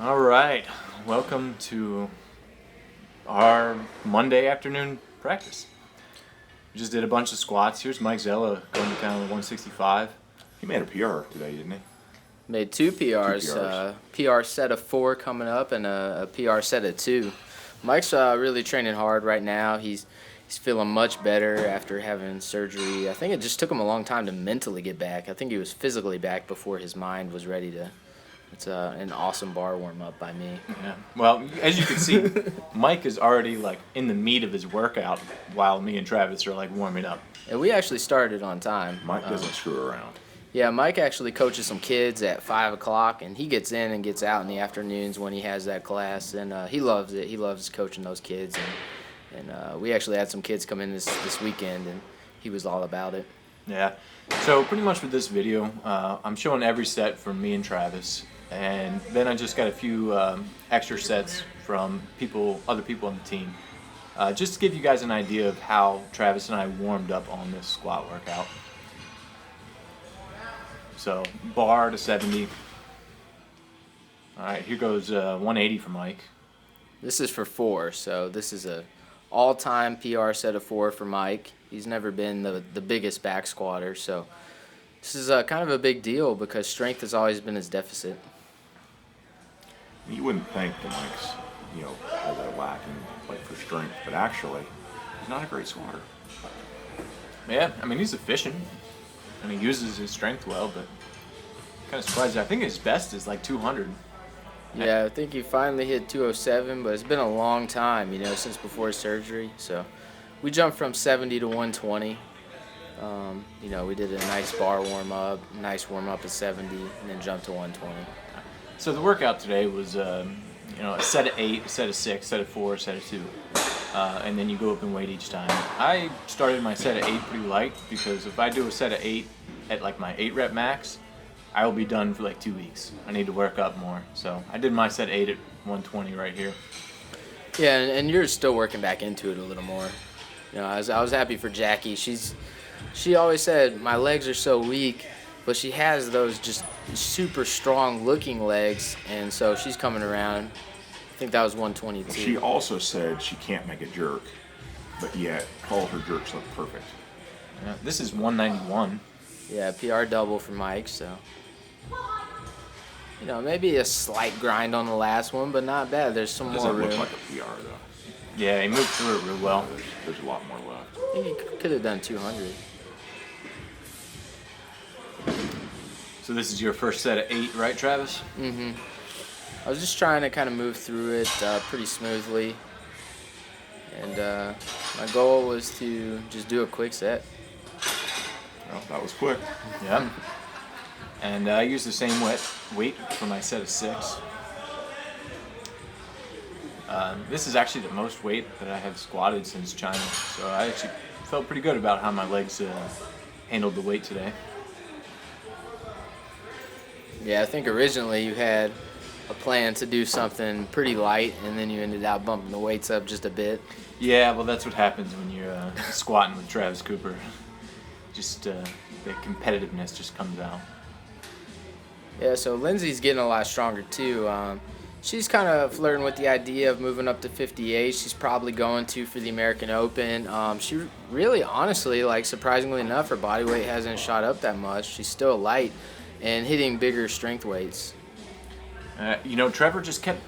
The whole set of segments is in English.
All right, welcome to our Monday afternoon practice. We just did a bunch of squats. Here's Mike Zella going to kind of 165. He made a PR today, didn't he? Made two PRs. PR set of 4 coming up and a PR set of 2. Mike's really training hard right now. He's feeling much better after having surgery. I think it just took him a long time to mentally get back. I think he was physically back before his mind was ready to. It's an awesome bar warm up by me. Yeah. Well, as you can see, Mike is already like in the meat of his workout while me and Travis are like warming up. And we actually started on time. Mike doesn't screw around. Yeah, Mike actually coaches some kids at 5 o'clock, and he gets in and gets out in the afternoons when he has that class, and he loves it. He loves coaching those kids, and we actually had some kids come in this weekend, and he was all about it. Yeah. So pretty much with this video, I'm showing every set from me and Travis, and then I just got a few extra sets from other people on the team, just to give you guys an idea of how Travis and I warmed up on this squat workout. So bar to 70. All right, here goes 180 for Mike. This is for 4, so this is a all-time PR set of 4 for Mike. He's never been the biggest back squatter, so this is kind of a big deal because strength has always been his deficit. You wouldn't think that Mike's, has a lacking for strength, but actually, he's not a great squatter. Yeah, I mean, he's efficient, and he uses his strength well, but kind of surprised. I think his best is like 200. Yeah, I think he finally hit 207, but it's been a long time, since before his surgery. So we jumped from 70 to 120. We did a nice bar warm-up, nice warm-up at 70, and then jumped to 120. So the workout today was, a set of 8, a set of 6, set of 4, a set of 2. And then you go up in weight each time. I started my set of 8 pretty light because if I do a set of 8 at like my 8 rep max, I will be done for like 2 weeks. I need to work up more. So I did my set 8 at 120 right here. Yeah, and you're still working back into it a little more. I was happy for Jackie. She always said my legs are so weak, but she has those just super strong looking legs, and so she's coming around. I think that was 122. She also said she can't make a jerk, but yet all her jerks look perfect. Yeah, this is 191. Yeah, PR double for Mike, so. Maybe a slight grind on the last one, but not bad. There's some more room. Doesn't look like a PR, though. Yeah, he moved through it real well. There's a lot more left. I think he could have done 200. So this is your first set of 8, right, Travis? Mm-hmm. I was just trying to kind of move through it pretty smoothly. And my goal was to just do a quick set. Well, that was quick. Yeah. And I used the same weight for my set of 6. This is actually the most weight that I have squatted since China. So I actually felt pretty good about how my legs handled the weight today. Yeah, I think originally you had a plan to do something pretty light, and then you ended up bumping the weights up just a bit. Yeah, well, that's what happens when you're squatting with Travis Cooper. Just the competitiveness just comes out. Yeah, so Lindsay's getting a lot stronger too. She's kind of flirting with the idea of moving up to 58. She's probably going to for the American Open. She really, honestly, surprisingly enough, her body weight hasn't shot up that much. She's still light and hitting bigger strength weights. Trevor just kept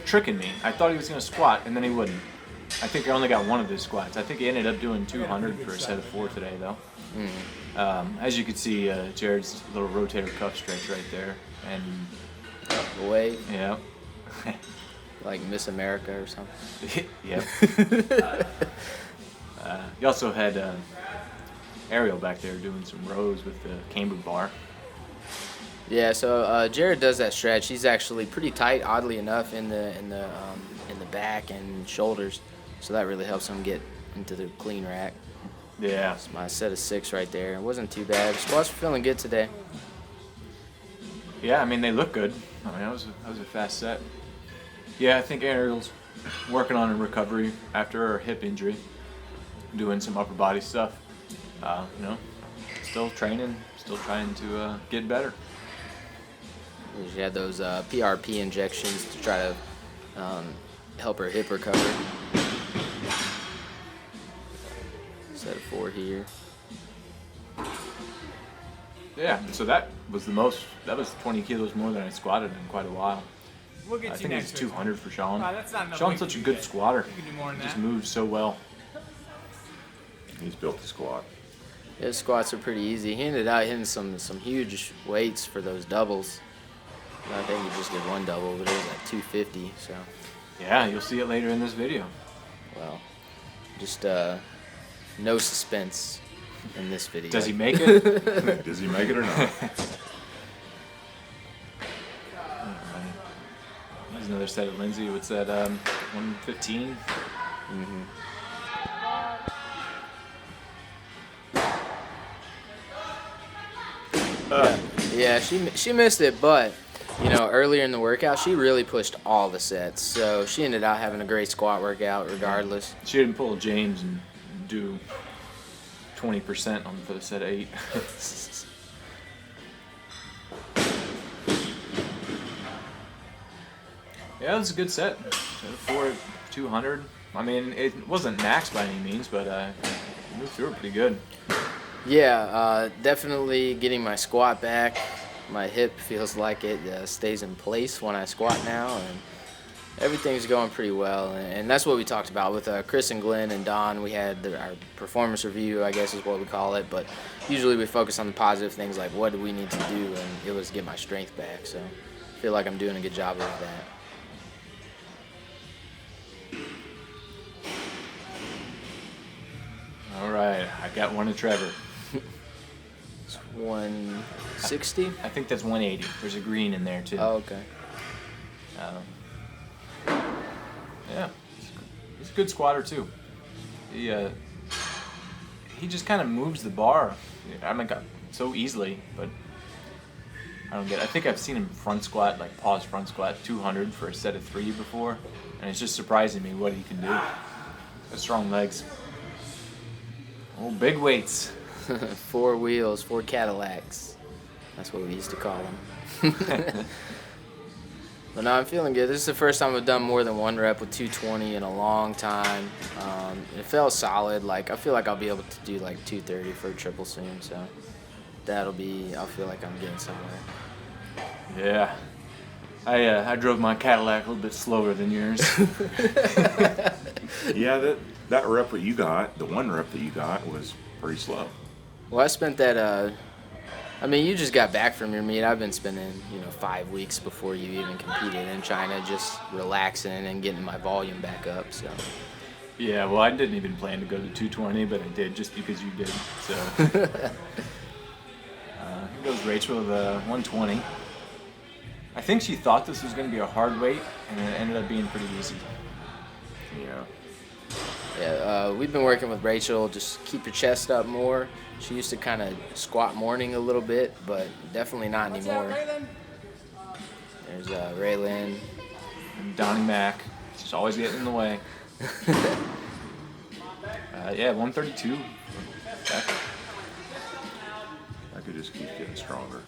tricking me. I thought he was going to squat, and then he wouldn't. I think I only got one of his squats. I think he ended up doing 200 for a set of 4 today, though. As you can see, Jared's little rotator cuff stretch right there. And the weight. Yeah. Like Miss America or something. Yep. You also had Ariel back there doing some rows with the camber bar. Yeah, so Jared does that stretch. He's actually pretty tight, oddly enough, in the back and shoulders. So that really helps him get into the clean rack. Yeah. That's my set of 6 right there. It wasn't too bad. Squats were feeling good today. Yeah, I mean, they look good. I mean, that was a fast set. Yeah, I think Ariel's working on a recovery after her hip injury, doing some upper body stuff. Still training, still trying to get better. She had those PRP injections to try to help her hip recover. Set of 4 here. Yeah, so that was 20 kilos more than I squatted in quite a while. We'll get I you think next it's week. 200 for Sean. That's not enough Sean's weight such for a you good guys. squatter. You can do more than He just that. moves so well. He's built the squat. His squats are pretty easy. He ended up hitting some huge weights for those doubles. I think he just did one double, but it was like 250. So, Yeah, you'll see it later in this video. well, just no suspense in this video. Does he make it? Does he make it or not? Here's another set of Lindsay. What's that? 115. Yeah, she missed it, but you know, earlier in the workout, she really pushed all the sets. So she ended up having a great squat workout regardless. She didn't pull a James and do 20% on for the set of 8. Yeah, it was a good set. Set of 4, 200. I mean, it wasn't max by any means, but moved through it pretty good. Yeah, definitely getting my squat back. My hip feels like it stays in place when I squat now, and everything's going pretty well. And that's what we talked about with Chris and Glenn and Don. We had our performance review, I guess is what we call it, but usually we focus on the positive things like what do we need to do, and it was get my strength back. So I feel like I'm doing a good job of that. All right, I got one of Trevor. It's 160? I think that's 180. There's a green in there too. Oh, okay. Yeah, he's a good squatter too. He just kind of moves the bar. I mean, so easily, but I don't get it. I think I've seen him front squat, like pause front squat 200 for a set of 3 before, and it's just surprising me what he can do. Got strong legs. Oh, big weights. 4 wheels, 4 Cadillacs. That's what we used to call them. But no, I'm feeling good. This is the first time I've done more than 1 rep with 220 in a long time. It felt solid. Like I feel like I'll be able to do like 230 for a triple soon. So I'll feel like I'm getting somewhere. Yeah. I drove my Cadillac a little bit slower than yours. Yeah, that rep that you got, the 1 rep that you got, was pretty slow. Well, I spent that. I mean, you just got back from your meet. I've been spending 5 weeks before you even competed in China, just relaxing and getting my volume back up. So. Yeah, well, I didn't even plan to go to 220, but I did just because you did. So. Here goes Rachel with 120. I think she thought this was going to be a hard weight, and it ended up being pretty easy. Yeah. Yeah, we've been working with Rachel. Just keep your chest up more. She used to kind of squat morning a little bit, but definitely not anymore. There's Raylan. And Donnie Mac. She's always getting in the way. Yeah, 132. I could just keep getting stronger.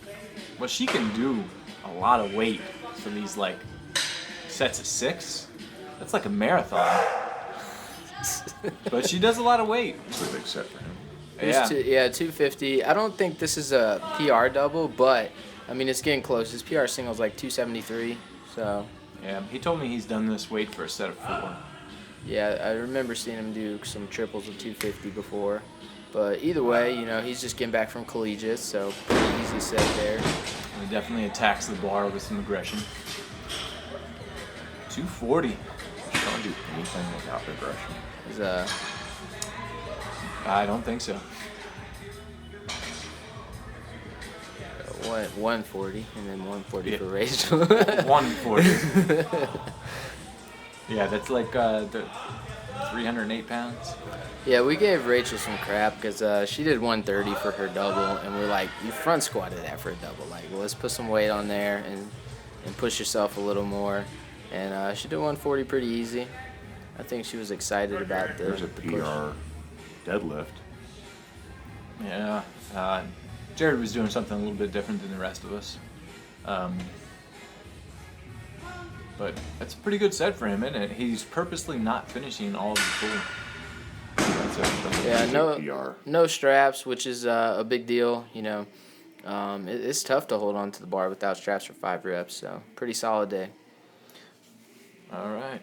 Well, she can do a lot of weight for these like sets of 6. That's like a marathon. But she does a lot of weight. It's a big set for him. Yeah. 250. I don't think this is a PR double, but I mean it's getting close. His PR single's like 273. So. Yeah, he told me he's done this weight for a set of 4. Yeah, I remember seeing him do some triples of 250 before. But either way, he's just getting back from collegiate, so pretty easy set there. He definitely attacks the bar with some aggression. 240. Does Sean do anything without aggression? He's, I don't think so. 140 and then 140 Yeah. for Rachel. 140. Yeah, that's like the 308 pounds. Yeah, we gave Rachel some crap because she did 130 for her double, and we're like, you front squatted that for a double. Like, well, let's put some weight on there and push yourself a little more. And she did 140 pretty easy. I think she was excited about There's a the PR push. deadlift. Yeah. Jared was doing something a little bit different than the rest of us. But that's a pretty good set for him, isn't it? He's purposely not finishing all of the pull. Yeah, no, PR. no straps, which is a big deal. You know, it's tough to hold on to the bar without straps for 5 reps. So pretty solid day. All right.